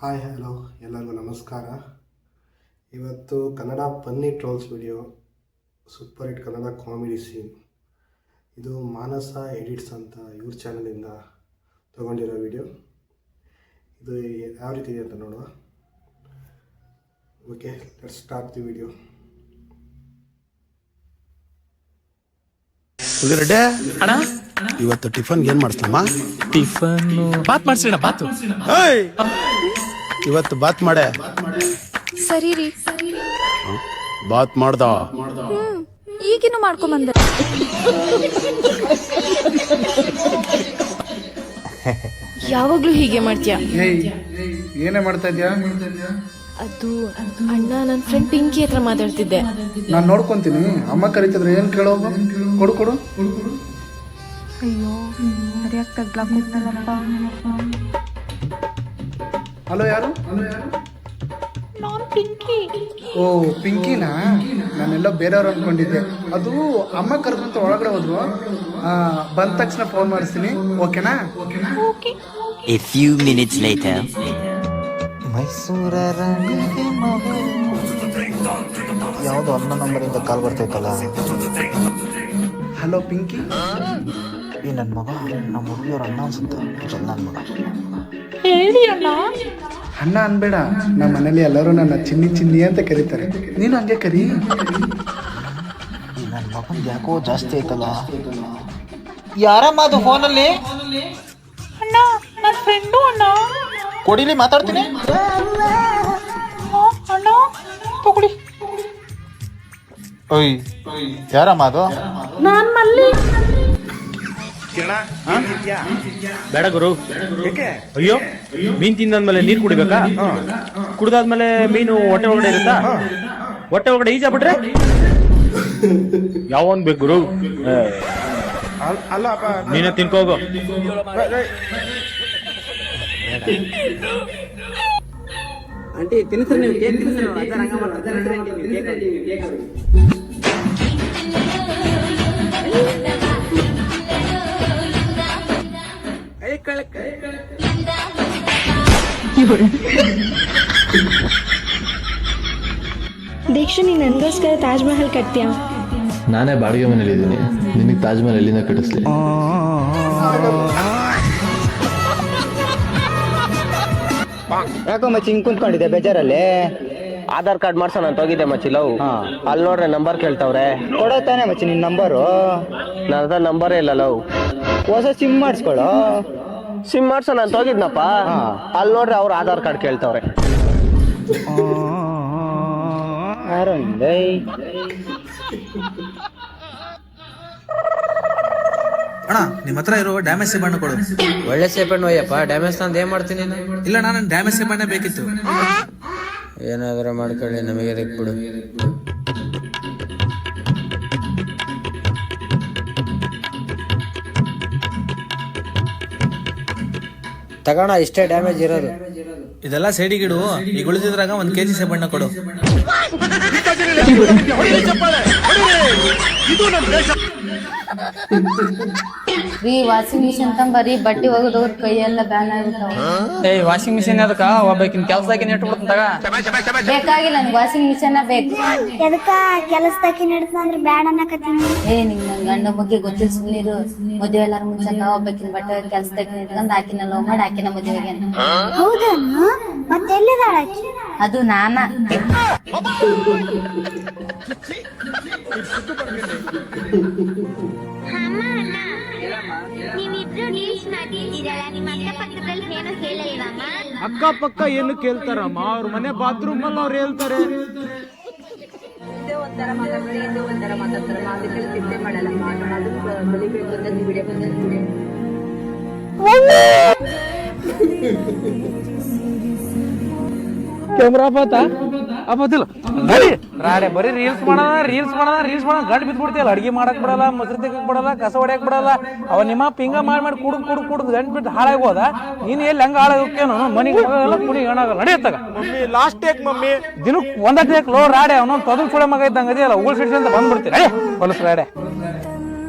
Hi hello ಎಲ್ಲರಿಗೂ ನಮಸ್ಕಾರ. ಇವತ್ತು Kannada funny trolls video, super hit Kannada comedy scene. ಇದು ಮಾನಸ ಎಡಿಟ್ಸ್ ಅಂತ ಇವ್ರ ಚಾನಲಿಂದ ತೊಗೊಂಡಿರೋ ವಿಡಿಯೋ. ಇದು ಯಾವ ರೀತಿ ಇದೆ ಅಂತ ನೋಡುವ. Okay, let's start the video. ಅಣ್ಣ, ಇವತ್ತು ಟಿಫನ್ ಏನ್ ಮಾಡಿಸ್ತಮ್ಮ? ಟಿಫನ್ ಬಾತ್ ಮಾಡ್ಸೋಣ. ಬಾತು ಇವತ್ತು ಬಾತ್ ಮಾಡೆ. ಸರಿ ರೀ. ಬಾತ್ ಮಾಡ್ದ ಈಗಿನ್ನು ಮಾಡ್ಕೊಂಬಂದ. ಯಾವಾಗ್ಲೂ ಹೀಗೆ ಮಾಡ್ತೀಯ? ಏನೇ ಮಾಡ್ತಾ ಇದ್ಯಾ? ಅದು ಅಣ್ಣ, ನನ್ನ ಫ್ರೆಂಡ್ ಪಿಂಕಿ ಹತ್ರ ಮಾತಾಡ್ತಿದ್ದೆ. ನಾನು ನೋಡ್ಕೊಂತೀನಿ. ಅಮ್ಮ ಕರೀತಿದ್ರೆ ಏನ್ ಕೇಳೋದು? ಕೊಡು ಕೊಡು. ಅಯ್ಯೋ, ಸರಿಯಾಗಿ ತಗ್ಲಾಕೊಂಡಲ್ಲಪ್ಪ. ಹಲೋ, ಯಾರು? ನಾನ್ ಪಿಂಕಿ. ಓ, ಪಿಂಕಿನಾ? ನಾನೆಲ್ಲ ಬೇರೆಯವ್ರು ಅನ್ಕೊಂಡಿದ್ದೆ. ಅದು ಅಮ್ಮ ಕರ್ಕೊಂತ ಒಳಗಡೆ ಹೋದ್ರು. ಬಂದ ತಕ್ಷಣ ಫೋನ್ ಮಾಡಿಸ್ತೀನಿ, ಓಕೆನಾ? A few minutes later. ಮೈಸೂರ ಯಾವುದೋ ಅನ್ನ ನಂಬರಿಂದ ಕಾಲ್ ಬರ್ತೈತಲ್ಲ. ಹಲೋ ಪಿಂಕಿ. ಈ ನನ್ನ ಮಗ ನಮ್ಮ ಹುಡುಗಿಯವ್ರ ಅಣ್ಣ ಅನ್ಸುತ್ತೆ. ನನ್ನ ಮಗ ಹೇಳಿ ಅಣ್ಣ. ಅಣ್ಣ ಅನ್ಬೇಡ, ನಮ್ಮ ಮನೇಲಿ ಎಲ್ಲರೂ ನನ್ನ ಚಿನ್ನಿ ಚಿನ್ನಿ ಅಂತ ಕರೀತಾರೆ. ನೀನು ಹಂಗೆ ಕರಿ. ಈ ನನ್ನ ಮಗನ್ ಯಾಕೋ ಜಾಸ್ತಿ ಐತಲ್ಲ. ಯಾರಮ್ಮ ಅದು ಫೋನಲ್ಲಿ? ಅಣ್ಣ, ನನ್ನ ಫ್ರೆಂಡು ಅಣ್ಣ. ಕೊಡಿಲಿ, ಮಾತಾಡ್ತೀನಿ. ಅಣ್ಣ ತಗೊಳ್ಳಿ. ಓಯ್, ಯಾರಮ್ಮ ಅದು? ನಾನ್ ಮಲ್ಲಿ. ಬೇಡ ಗುರು. ಅಯ್ಯೋ, ಮೀನ್ ತಿಂದಾದ್ಮೇಲೆ ನೀರ್ ಕುಡಿಬೇಕಾ? ಕುಡ್ದಾದ್ಮೇಲೆ ಮೀನು ಹೊಟ್ಟೆ ಒಳಗಡೆ ಇರುತ್ತಾ? ಹೊಟ್ಟೆ ಒಳಗಡೆ ಈಜ ಬಿಟ್ರೆ ಯಾವನ್ ಬೇಕು ಗುರು? ನೀನೇ ತಿನ್ಕೋಗು. ಆಂಟಿ ತಿನ್ಸ್ರಿ, ನೀವು ಕೇಕ್ ತಿನ್ಸ್ರಿ. ಅಜ್ಜ ರಂಗ ಮಾಡ್ತಾರೆ. ದೀಕ್ಷು, ನೀನ್ ನನಗೋಸ್ಕರ ತಾಜ್ ಮಹಲ್ ಕಟ್ತೀಯಾ? ನಾನೇ ಬಾಡಿಗೆ ಮನೇಲಿ ಇದ್ದೀನಿ. ನಿನಗೆ ತಾಜ್ ಮಹಲ್ ಎಲ್ಲಿಂದ ಕಟ್ಟಿಸ್ಲಿ? ಯಾಕೋ ಮಚ್ಚಿ ಹಿಂಗ್ ಕುಂತ್ಕೊಂಡಿದ್ದೆ ಬೇಜಾರಲ್ಲಿ? ಆಧಾರ್ ಕಾರ್ಡ್ ಮಾಡ್ಸೋಣ ಅಂತ ಹೋಗಿದ್ದೆ ಮಚ್ಚಿ. ಲವ್ ಅಲ್ಲಿ ನೋಡ್ರೆ ನಂಬರ್ ಕೇಳ್ತಾವ್ರೆ. ಕೊಡೋ ತಾನೆ ಮಚ್ಚಿ ನಿನ್ ನಂಬರು? ನನ್ನ ಹತ್ರ ನಂಬರೇ ಇಲ್ಲ. ಲವ್ ಹೊಸ ಸಿಮ್ ಮಾಡಿಸ್ಕೊಳೋ. ಸಿಮ್ ಮಾಡ್ಸೋಣ ಅಂತ ಹೋಗಿದ್ನಪ್ಪ. ಅಲ್ಲಿ ನೋಡ್ರೆ ಅವ್ರು ಆಧಾರ್ ಕಾರ್ಡ್ ಕೇಳ್ತಾವ್ರೆ. ಅಣ್ಣ, ನಿಮ್ಮ ಹತ್ರ ಇರೋ ಡ್ಯಾಮೇಜ್ ಸೇಬಣ್ಣು ಕೊಡು. ಒಳ್ಳೆ ಸೇಪಣ್ಣು ಅಯ್ಯಪ್ಪ. ಡ್ಯಾಮೇಜ್ ತಂದು ಏನ್ ಮಾಡ್ತೀನಿ? ಇಲ್ಲ, ನಾನು ಡ್ಯಾಮೇಜ್ ಸೇಬಣ್ಣೆ ಬೇಕಿತ್ತು. ಏನಾದರೂ ಮಾಡ್ಕೊಳ್ಳಿ, ನಮಗೆ ಬಿಡು. ತಗೋಣ, ಇಷ್ಟೇ ಡ್ಯಾಮೇಜ್ ಇರೋದು. ಇದೆಲ್ಲ ಸೈಡಿಗಿಡು. ಈಗ ಉಳಿದಿದ್ರಾಗ 1 kg ಸೇಬಣ್ಣ ಕೊಡು. ರೀ, ವಾಷಿಂಗ್ ಮಿಷಿನ್ ತಂಬರಿ, ಬಟ್ಟೆ ಒಗದವ್ರ ಕೈಯೆಲ್ಲ ಬ್ಯಾನ್ ಆಗ್ಬಿಟ್ಟಾವ. ವಾಷಿಂಗ್ ಮಿಷಿನ್ ಅದಕ್ಕ ಒಬ್ಬಕಿನ ಕೆಲ್ಸದಾಗಿ ನೆಟ್ಬಿಡ್ತಾಗ. ಬೇಕಾಗಿಲ್ಲ, ನನ್ಗೆ ವಾಷಿಂಗ್ ಮಿಷಿನ್ ಬೇಕು. ಎದಕ್ಕ ಕೆಲಸದಾಕಿ ನಡ್ತಂದ್ರೆ ಬ್ಯಾಡ ಅನ್ನಕತ್ತೀನಿ. ನಿಂಗ್ ನನ್ ಗಂಡ ಬಗ್ಗೆ ಗೊತ್ತಿಲ್ಲ, ಸುಮ್ಮನಿರು. ಮದುವೆ ಎಲ್ಲಾರ ಮುಂಚೆಕ ಒಬ್ಬಕಿನ ಬಟ್ಟೆ ಕೆಲ್ಸದಾಕಿ ನಿಟ್ಕೊಂಡ್ ಆಕಿನ ಲವ್ ಮಾಡಿ ಆಕಿನ ಮದುವೆಗೆ. ಹೌದಾ? ಮತ್ತೆಲ್ಲಿದಾಳ? ಅದು ನಾನ. ಅಕ್ಕಪಕ್ಕ ಏನು ಕೇಳ್ತಾರಮ್ಮ? ಅವ್ರ ಮನೆ ಬಾತ್ರೂಮ್ ಅಲ್ಲಿ ಅವ್ರು ಹೇಳ್ತಾರೆ. ಕ್ಯಾಮ್ರಾ ಅಪ್ಪತ್ತಿಲ್ಲ ರಾಡೆ ಬರೀ ರೀಲ್ಸ್ ಮಾಡೋಣ ಗಂಟು ಬಿದ್ಬಿಡ್ತೀಯಲ್ಲ. ಅಡ್ಗೆ ಮಾಡಕ್ ಬಿಡಲ್ಲ, ಮೊಸರು ತೆಗಕ್ ಬಿಡಲ್ಲ, ಕಸ ಹೊಡ್ಯಕ್ ಬಿಡಲ್ಲ. ಅವ ನಿಮ್ಮ ಪಿಂಗ ಮಾಡಿ ಕುಡುದ್ ಗಂಟು ಬಿಟ್ಟು ಹಾಳಾಗಿ ಹೋದ. ನೀನ್ ಎಲ್ಲಿ ಹಂಗ ಹಾಳಾಗೋಕೇನು? ಮನಿಗೆ ಕುಣಿ ಏನಾಗಲ್ಲ. ನಡೆಯತ್ತಾಗ ಲಾಸ್ಟ್ ಟೇಕ್ ಮಮ್ಮಿ. ದಿನಕ್ಕೆ ಒಂದ ಟೇಕ್ ಲೋ ರಾಡೆ. ಅವನೊಂದು ತೊದಲ್ ಸುಳೆ ಮಗ ಇದ್ದಂಗ ಅದೆಯಲ್ಲ, ಉಗುಳ್ ಸಿಡ್ಸಿ ಅಂತ ಬಂದ್ಬಿಡ್ತೀರಿ. ಹೊಲಸ್ ರಾಡೆ.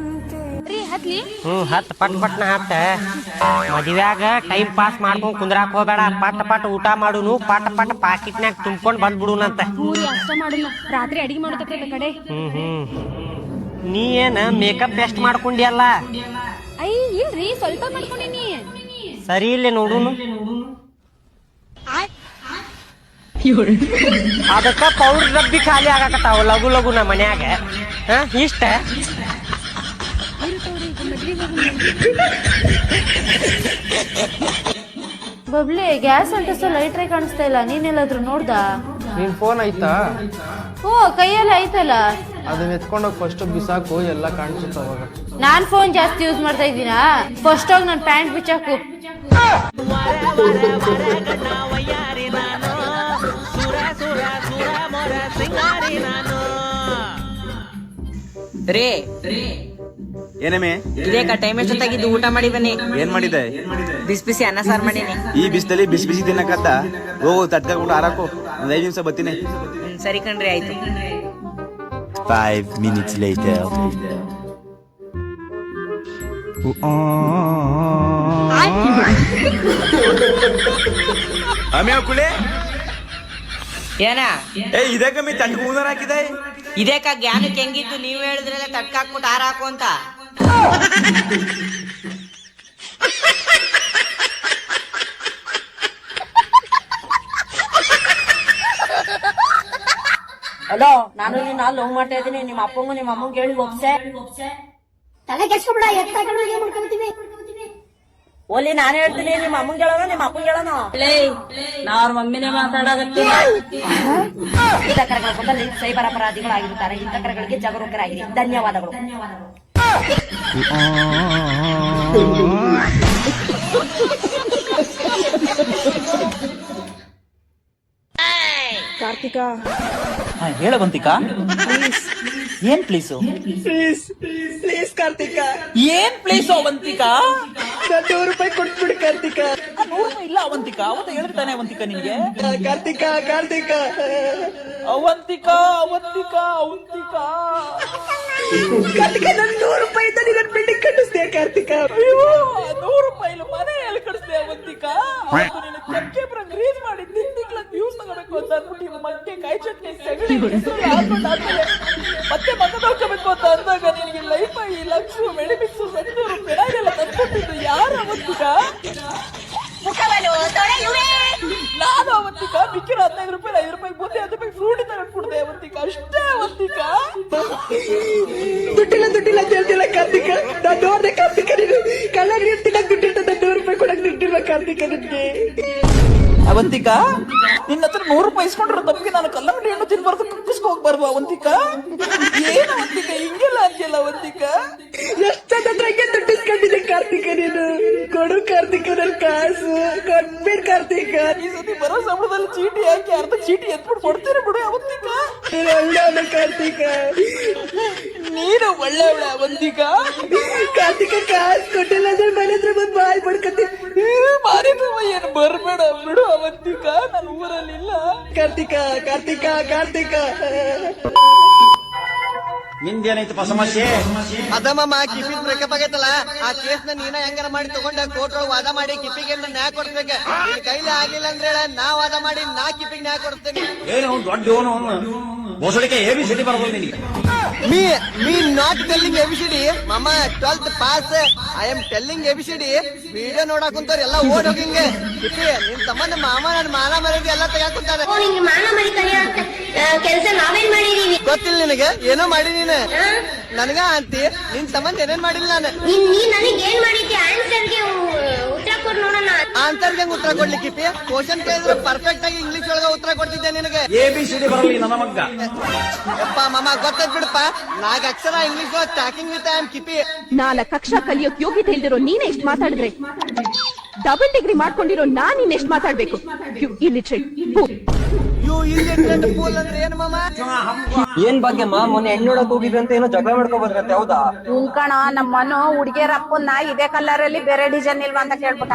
ಹತ್ಲಿ ಹತ್ ಪಟ್ ಪಟ್ನ ಹತ್ತ ಮದ್ವ್ಯಾಗ ಟೈಮ್ ಪಾಸ್ ಮಾಡ್ಕೊಂಡ್ ಕುಂದ್ರಾಕ್ ಹೋಗ್ಬೇಡ. ಪಟ್ ಊಟ ಮಾಡುನು, ಪಟ್ ಪಾಕಿಟ್ನ್ಯಾಗ ತುಂಬ್ಕೊಂಡ್ ಬಂದ್ಬಿಡುನಂತ. ಮೂರಿ ಅಷ್ಟ ಮಾಡಿಲ್ಲ, ರಾತ್ರಿ ಅಡಿಗೆ ಮಾಡತಕ್ಕ ಕಡೆ. ನೀ ಏನ ಮೇಕಪ್ ಎಷ್ಟ್ ಮಾಡ್ಕೊಂಡಿಯಲ್ಲ? ಐ ಇಲ್ರಿ, ಸ್ವಲ್ಪ ಮಾಡ್ಕೊಂಡಿನಿ. ಸರಿ ಇಲ್ಲೇ ನೋಡುನು. ಅದಕ್ಕ ಪೌಡರ್ ಡಬ್ಬಿ ಖಾಲಿ ಆಗಾಕತ್ತಾವ ಲಗು ಲಗು ನಮ್ಮ ಮನ್ಯಾಗ. ಇಷ್ಟ ಬಬ್ಲಿ, ಗ್ಯಾಸ್ ಅಂಟಿಸೋ ಲೈಟ್ರೇ ಕಾಣಿಸ್ತಾ ಇಲ್ಲ. ನೀನೆಲ್ಲಾದ್ರೂ ನೋಡ್ದ? ನಿನ್ ಫೋನ್ ಆಯ್ತಾ? ಓ, ಕೈಯಲ್ಲಿ ಆಯ್ತಲ್ಲ. ಅದನ್ನ ಎತ್ಕೊಂಡೋಗಿ ಫಸ್ಟ್ ಬಿಸಾಕು, ಎಲ್ಲ ಕಾಣಿಸುತ್ತ ಅವಾಗ. ನಾನ್ ಫೋನ್ ಜಾಸ್ತಿ ಯೂಸ್ ಮಾಡ್ತಾ ಇದ್ದೀನಾ? ಫಸ್ಟ್ ಹೋಗಿ ನನ್ ಪ್ಯಾಂಟ್ ಬಿಚ್ಚಾಕು. ರೇ ಏನಮ್ಮೆ ಇದೇಕ ಟೈಮ್ ಎಷ್ಟೊತ್ತಾಗಿದ್ದು? ಊಟ ಮಾಡಿ ಬನ್ನಿ. ಏನ್ ಮಾಡಿದೆ? ಬಿಸಿ ಬಿಸಿ ಅನ್ನ ಸಾರು ಮಾಡೀನಿ. ಈ ಬಿಸಿಲಲ್ಲಿ ಬಿಸಿ ಬಿಸಿ ತಿನ್ನಕತ್ತ ಹೋಗು, ತಟ್ಕೊಂಡು ಆರಾಕು. ಒಂದ್ 5 ನಿಮಿಷ ಬರ್ತೀನಿ. ಸರಿ ಕಣ್ರಿ, ಆಯ್ತು. 5 minutes later. ಆಮೇಲೆ ಕುಳೆ ಏನ ಇದೇ ಕಮ್ಮಿ ತಟ್ಕ ಹೂನಾರ ಹಾಕಿದೆ. ಇದೇಕ ಜ್ಞಾನಕ್ಕೆ ಹೆಂಗಿತ್ತು? ನೀವ್ ಹೇಳಿದ್ರಲ್ಲ ತಟ್ಕಾಕ್ಬಿಟ್ಟು ಹಾರ ಹಾಕು ಅಂತ. ಹಲೋ, ನಾನು ನಿನ್ನ ಲವ್ ಮಾಡ್ತಾ ಇದ್ದೀನಿ. ನಿಮ್ಮ ಅಪ್ಪಂಗು ನಿಮ್ಮ ಅಮ್ಮಂಗೆ ಹೇಳಿ ಒಪ್ಸೆ. ತಲೆ ಕೆಡ್ಸ್ಕೊಬಿಡ, ಮಾಡ್ಕೊಳ್ತೀವಿ. ಓಲಿ, ನಾನು ಹೇಳ್ತೀನಿ. ನಿಮ್ಮ ಅಮ್ಮಂಗೆ ಹೇಳೋಣ, ನಿಮ್ಮ ಅಪ್ಪಂಗೆ ಹೇಳೋಣ. ನಾ ಅವ್ರ ಮಮ್ಮಿನೇ ಮಾತಾಡಕತ್ತೀನಿ. ಈ ತಕರಗಳ ಬಂದಲ್ಲಿ ಸೈಬರ್ ಅಪರಾಧಿಗಳಾಗಿರುತ್ತಾರೆ. ಈ ತಕರಗಳಿಗೆ ಜಾಗರೂಕರಾಗಿರಿ. ಧನ್ಯವಾದಗಳು. ಕಾರ್ತಿಕಾ, ಹೇಳವಂತಿಕಾ, ಏನ್ ಪ್ಲೀಸು? ಪ್ಲೀಸ್ ಕಾರ್ತಿಕಾ. ಏನ್ ಪ್ಲೀಸು ಅವಂತಿಕಾ? ₹100 ಕೊಟ್ಬಿಡಿ ಕಾರ್ತಿಕಾ. 100 ರೂಪಾಯಿ ಇಲ್ಲ ಅವಂತಿಕಾ. ಅವತ್ತ ಹೇಳ್ತಾನೆ ಅವಂತಿಕಾ ನಿನ್ಗೆ. ಕಾರ್ತಿಕಾ ಕಾರ್ತಿಕಾ ಅವಂತಿಕಾ ಅವಂತಿಕಾ ಅವಂತಿಕಾ ಕಾರ್ತಿಕಾ, ನನ್ ₹100 ಇದ್ದ ನೀನ್ ಬಿಲ್ಡಿಂಗ್ ಕಟ್ಟಿಸ್ತೀಯ ಕಾರ್ತಿಕಾ. ಅಯ್ಯೋ, 100 ರೂಪಾಯಿ ಮನೆ ಎಲ್ಲಿ ಕಳಿಸ್ದೆ ಅವಂತಿಕಾ? ಚಕ್ಕೆ ಬ್ರಂಗ್ ರೀಚ್ ಮಾಡಿ ತಿಂಗಳ ವ್ಯೂಸ್ ತಗೋಬೇಕು ಅಂತ ಅಂದ್ಬಿಟ್ಟು ಇವ್ ಮಕ್ಕೆ ಕಾಯಿ ಚಟ್ನಿ ಸಗಣಿ ಹಾಕೊಂಡು ಆದ್ಮೇಲೆ ಮತ್ತೆ ಮಗ ನೋಡ್ಕೋಬೇಕು ಅಂತ ಅಂದಾಗ ನಿನಗೆ ಲೈಫ್ ಆಗಿ ಲಕ್ಷ ಮೆಡಿ ಮಿಕ್ಸು ಸೆಂಟೂರು ಪೆನಾಯಿಲೆಲ್ಲ ತಂದ್ಕೊಟ್ಟಿದ್ದು ಯಾರು ಅವಂತಿಕಾ? ನಾನು ಅವಂತಿಕಾ ಮಿಕ್ಕಿರೋ ₹15, ₹5 ಬೂಂದಿ, ₹10 ಫ್ರೂಟಿ ತಗೊಂಡು ಕೊಡ್ದೆ ಅವಂತಿಕಾ. ಅಷ್ಟೇ ಅವಂತಿಕಾ. ದುಡ್ಡಿಲ್ಲ ಅಂತ ಹೇಳ್ತಿಲ್ಲ ಕಾರ್ತಿಕಾ. ನಾನ್ ನೋಡ್ದೆ ಕಾರ್ತಿಕಾ, ನೀನು ಕಳ್ಳಾಗಿ ತಿನ್ನಕ್ ದುಡ್ಡಿರ್ತದೆ. ₹100 ಕೊಡಕ್ ದುಡ್ಡಿಲ್ಲ ಕಾರ್ತಿಕಾ ನಿನ್ಗೆ. ಅವಂತಿಕಾ, ನಿನ್ನ ಹತ್ರ 100 ರೂಪಾಯಿ ಇಸ್ಕೊಂಡ್ರೆ ತಪ್ಪಿಗೆ ನಾನು ಕಲ್ಲಂಗಡಿ ಹಣ್ಣು ತಿನ್ಬಾರ್ದು, ಕುಕ್ಕಿಸ್ಕೊ ಹೋಗ್ಬಾರ್ದು ಅವಂತಿಕಾ. ಏನು ಅವಂತಿಕಾ ಹಿಂಗೆಲ್ಲ ಅಂತೀಯಲ್ಲ ಅವಂತಿಕಾ? ಎಷ್ಟೊತ್ತ ದುಡ್ಡು ಇಸ್ಕೊಂಡಿದ್ದೆ ಕಾರ್ತಿಕಾ ನೀನು. ಕೊಡು ಕಾರ್ತಿಕಾ, ನನ್ ಕಾಸು ಕೊಟ್ಬಿಡ್ ಕಾರ್ತಿಕಾ. ಈ ಸತಿ ಬರೋ ಸಂಬಳದಲ್ಲಿ ಚೀಟಿ ಹಾಕಿ ಅರ್ಧ ಚೀಟಿ ಎತ್ಬಿಟ್ಟು ಕೊಡ್ತೀರ ಬಿಡು ಅವಂತಿಕಾ. ಒಳ್ಳೆಯವನ ಕಾರ್ತಿಕಾ, ನೀನು ಒಳ್ಳೆಯವಳ ಅವಂತಿಕಾ. ಕಾರ್ತಿಕಾ ಕಾಸು ಕೊಟ್ಟಿಲ್ಲ ಅಂದ್ರೆ ಮನೆ ಹತ್ರ ಬಂದು ಬಾಯ್ ಪಡ್ಕತ್ತಿ. ಮಾರಿದವ ಏನು ಬರ್ಬೇಡ ಬಿಡು ಅವಂತಿಕಾ, ನಾನು ಊರಲ್ಲಿಲ್ಲ. ಕಾರ್ತಿಕಾ ಕಾರ್ತಿಕಾ ಕಾರ್ತಿಕಾ ನಿಂದೇನೈತಪ್ಪ ಸಮಸ್ಯೆ? ಅದಮ್ಮ ಕಿಪಿ ಬ್ರೇಕಪ್ ಆಗೈತಲ್ಲ, ಆ ಕೇಸ್ ನ ನೀನ ಹೆಂಗಾರ ಮಾಡಿ ತಗೊಂಡ ಕೋರ್ಟ್ ಒಳಗೆ ವಾದ ಮಾಡಿ ಕಿಪಿಗೆ ನ್ಯಾಯ ಕೊಡ್ಬೇಕ. ನಿನ್ ಕೈಲಿ ಆಗ್ಲಿಲ್ಲ ಅಂದ್ರೆ ನಾ ವಾದ ಮಾಡಿ ನಾ ಕಿಪಿಗೆ ನ್ಯಾಯ ಕೊಡ್ತೇನೆ. ಏನು ದೊಡ್ಡ ಬೋಸಡಿಕೆ ABCD ಬರ್ಬೋದು ನಿನಗೆ. Me not telling ABCD, ಮಾಮ 12th pass. I am telling ABCD. Video ನೋಡಕ್ ಕುಂತಾರ ಎಲ್ಲ ಓಡ್ ಹೋಗಿಂಗೆ. ಕಿಪಿ, ನಿನ್ ತಮ್ಮನ ಮಾಮ ನನ್ ಮಾನ ಮರ್ಯಾದೆ ಎಲ್ಲ ತೆಗಾಕ್ ಕುಂತಾರೆ. ಕೆಲಸ ನಾವೇನ್ ಮಾಡಿದೀವಿ ಗೊತ್ತಿಲ್ಲ ನಿನಗೆ? ಏನೋ ಮಾಡಿ ನೀನು ನನಗ ಅಂತಿ. ನಿನ್ ಸಂಬಂಧ ಏನೇನ್ ಮಾಡಿಲ್ಲ ನಾನು. ನೀ ನನಗೆ ಏನ್ ಮಾಡಿದ್ದೆ? ಆನ್ಸರ್ಗೆ ಉತ್ತರ ಕೊಡ್ ನೋಡೋಣ. ಆನ್ಸರ್ಗೆ ಉತ್ತರ ಕೊಡ್ಲಿ ಕಿಪಿ? ಕ್ವಶನ್ ಕೇಳಿದ್ರೆ ಪರ್ಫೆಕ್ಟ್ ಆಗಿ ಇಂಗ್ಲಿಷ್ ಒಳಗ ಉತ್ತರ ಕೊಡ್ತಿದ್ದೆ ನಿನಗೆ. ABCD ಬರಲಿ ನನ್ನ ಮಗ್ಗ. ಯಪ್ಪ ಮಾಮ ಗೊತ್ತಾಯ್ತು ಬಿಡಪ್ಪ. 4 ಅಕ್ಷರ ಇಂಗ್ಲಿಷ್ ಒಳಗೆ ಸ್ಟಾರ್ಟಿಂಗ್ ವಿತ್ ಐ ಆಮ್ ಕಿಪಿ. 4 ಅಕ್ಷರ ಕಲಿಯೋಕ್ ಯೋಗ್ಯತೆ ಇಲ್ದಿರೋ ನೀನೇ ಎಷ್ಟು ಮಾತಾಡಿದ್ರೆ, ಡಬಲ್ ಡಿಗ್ರಿ ಮಾಡ್ಕೊಂಡಿರೋ ನಾನ್ ಇನ್ ಎಷ್ಟು ಮಾತಾಡ್ಬೇಕು? ಇಲ್ಲಿಟ್ರೇಟ್ ಯು ಇಲ್ಲಿಟ್ರೇಟ್ ಫೂಲ್ ಅಂದ್ರೆ ಏನು ಮಾಮ? ಏನ್ ಭಾಗ್ಯಮ್ಮ, ಮೊನ್ನೆ ಹೆಣ್ಣು ನೋಡಕ್ ಹೋಗಿದ್ರಂತ ಏನೋ ಜಗಳ ಮಾಡ್ಕೊಬಂದ್ರಂತೆ, ಹೌದಾ? ಕಣ ನಮ್ಮನು ಹುಡುಗಿಯರ ಅಪ್ಪನ್ನ ಇದೇ ಕಲರ್ ಅಲ್ಲಿ ಬೇರೆ ಡಿಸೈನ್ ಇಲ್ವಾ ಅಂತ ಕೇಳ್ಬಿಟ್ಟ.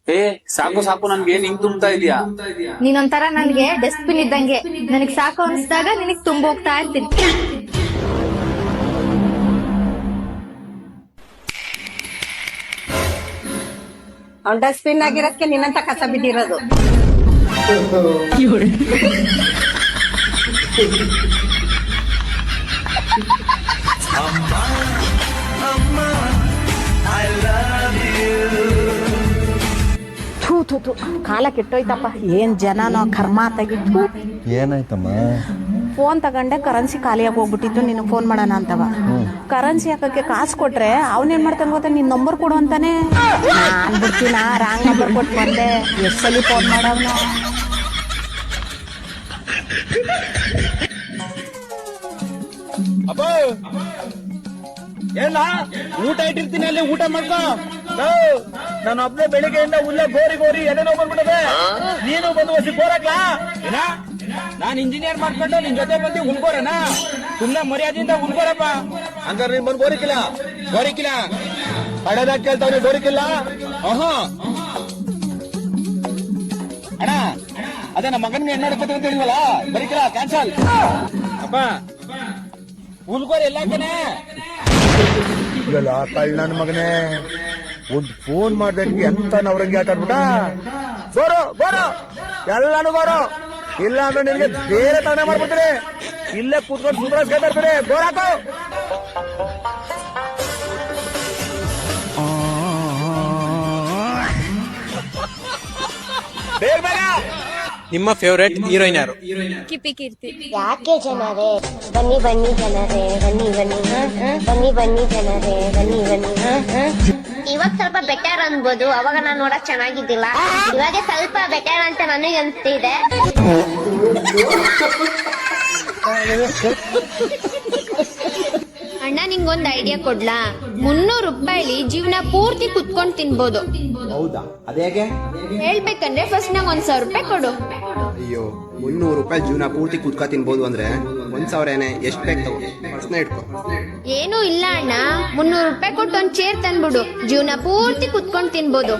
ಏ ಸಾಕು ಸಾಕು ನನ್ಗೆ ಹಿಂಗ್ ತುಂಬ್ತಾ ಇದೀಯಾ. ನೀನೊಂಥರ ನನ್ಗೆ ಡಸ್ಟ್ಬಿನ್ ಇದ್ದಂಗೆ, ನನಗ್ ಸಾಕು ಅನ್ಸ್ದಾಗ ನಿನಗ್ ತುಂಬೋಗ್ತಾ ಇರ್ತೀನಿ. ಅವ್ನ್ ಡಸ್ಟ್ಬಿನ್ ಆಗಿರೋದಕ್ಕೆ ನಿನ್ನಂತ ಕಸ ಬಿದ್ದಿರೋದು. ಕಾಲ ಕೆಟ್ಟೋಯ್ತಪ್ಪ. ಏನ್ ಜನನೋ ಕರ್ಮ ತೆಗಿಟ್ಟು. ಏನಾಯ್ತಮ್ಮ? ಫೋನ್ ತಗೊಂಡೆ, ಕರೆನ್ಸಿ ಖಾಲಿಯಾಗಿ ಹೋಗ್ಬಿಟ್ಟಿತ್ತು, ನಿನಗೆ ಫೋನ್ ಮಾಡೋಣ ಅಂತವ. ಕರೆನ್ಸಿ ಹಾಕಕ್ಕೆ ಕಾಸು ಕೊಟ್ರೆ ಅವನೇನ್ ಮಾಡ್ತಾನೆ ಗೊತ್ತಾ, ನಿನ್ ನಂಬರ್ ಕೊಡು ಅಂತಾನೆ. ನಾನ್ ಬಿಡ್ತೀನ, ರಾಂಗ್ ನಂಬರ್ ಕೊಟ್ಟು ಬಂದೆ. ಎಷ್ಟ್ ಸಲ ಫೋನ್ ಮಾಡವ್ನು. ಏನ ಊಟ ಇಟ್ಟಿರ್ತೀನಿ, ಅಲ್ಲಿ ಊಟ ಮಾಡ್ಕೋ. ನಾನು ಒಬ್ಬನೇ ಬೆಳಿಗ್ಗೆಯಿಂದ ಉಲ್ಲ ಗೋರಿ ಗೋರಿ ಎದೆನೋ ಬಂದ್ಬಿಟ್ಟದೆ. ನೀನು ಬಂದು ಹೊಸಿ ಗೋರಾಕ್ಲಾ ಏನ? ನಾನ್ ಇಂಜಿನಿಯರ್ ಮಾಡ್ಕೊಂಡು ನಿನ್ ಜೊತೆ ಬಂದು ಉಳ್ಕೋರನ? ಸುಮ್ನೆ ಮರ್ಯಾದೆಯಿಂದ ಉಳ್ಕೋರಪ್ಪ. ಹಂಗಾರೆ ನೀನ್ ಬಂದು ಗೋರಿಕಿಲ್ಲ ಗೋರಿಕಿಲ್ಲ ಕಡೆದಾಗ ಕೇಳ್ತಾವ್ರಿ ಗೋರಿಕಿಲ್ಲ. ಅಣ್ಣ ಅದೇ ನಮ್ಮ ಮಗನ್ಗೆ ಹೆಣ್ಣು ನೋಡ್ಕೊತ ಅಂತ ಹೇಳಿವಲ್ಲ, ಬರೀಕಿಲ್ಲ ಕ್ಯಾನ್ಸಲ್. ಅಪ್ಪ ಉಳ್ಕೋರಿ ಎಲ್ಲ ಕಣೆ. ನನ್ನ ಮಗನೇ ಒಂದ್ ಫೋನ್ ಮಾಡ್ದಕ್ಕೆ ಎಂತ ನವರಂಗಿ ಆಟ ಆಡ್ಬಿಟ್ಟ. ಗೋರು ಗೋರು ಎಲ್ಲಾನು ಗೋರು, ಇಲ್ಲ ಅಂದ್ರೆ ನಿನ್ಗೆ ಬೇರೆ ತಾನೇ ಮಾಡ್ಬಿಡ್ತೀನಿ. ಇಲ್ಲೇ ಕೂತ್ಕೊಂಡು ಸುಧಾರಿಸ್ಕೊಳ್ತಾರೆ. ಗೋರಾಕು ಬೇಗ ಬೇಗ. ನಿಮ್ಮ ಫೇವರೇಟ್ ಹೀರೋಯಿನ್ ಯಾರು? ಕಿಪಿ ಕೀರ್ತಿ. ಯಾಕೆ ಜನರೇ ಬನ್ನಿ ಬನ್ನಿ ಜನರೇ ಬನ್ನಿ ಬನ್ನಿ ಬನ್ನಿ ಬನ್ನಿ ಜನರೇ ಬನ್ನಿ ಬನ್ನಿ. ಇವಾಗ ಸ್ವಲ್ಪ ಬೆಟರ್ ಅನ್ಬೋದು, ಅವಾಗ ನಾನು ನೋಡಕ್ ಚೆನ್ನಾಗಿದ್ದಿಲ್ಲ. ಇವಾಗ ಸ್ವಲ್ಪ ಬೆಟರ್ ಅಂತ ನನಗೆ ಅನ್ಸ್ತಿದೆ. ಅಣ್ಣ ನಿಂಗೊಂದ್ ಐಡಿಯಾ ಕೊಡ್ಲಾ? 300 ರೂಪಾಯಿಲಿ ಜೀವನ ಪೂರ್ತಿ ಕುತ್ಕೊಂಡ್ ತಿನ್ಬೋದು. ಹೌದಾ? ಅದೇಗೆ ಹೇಳ್ಬೇಕಂದ್ರೆ ಫಸ್ಟ್ ನಂಗೆ 1,000 ರೂಪಾಯಿ ಕೊಡು. ಅಯ್ಯೋ 300 ರೂಪಾಯಿ ಜೀವನ ಪೂರ್ತಿ ಕುತ್ಕೊ ತಿನ್ಬೋದು ಅಂದ್ರೆ 1,000 ಏನೇ ಎಷ್ಟು ಬೇಕು ತಗೋ, ಪರ್ಸ್ನ ಇಟ್ಕೋ. ಏನೂ ಇಲ್ಲ ಅಣ್ಣ, 300 ರೂಪಾಯಿ ಕೊಟ್ಟು ಒಂದ್ ಚೇರ್ ತಂದ್ಬಿಡು, ಜೀವನ ಪೂರ್ತಿ ಕುತ್ಕೊಂಡ್ ತಿನ್ಬೋದು.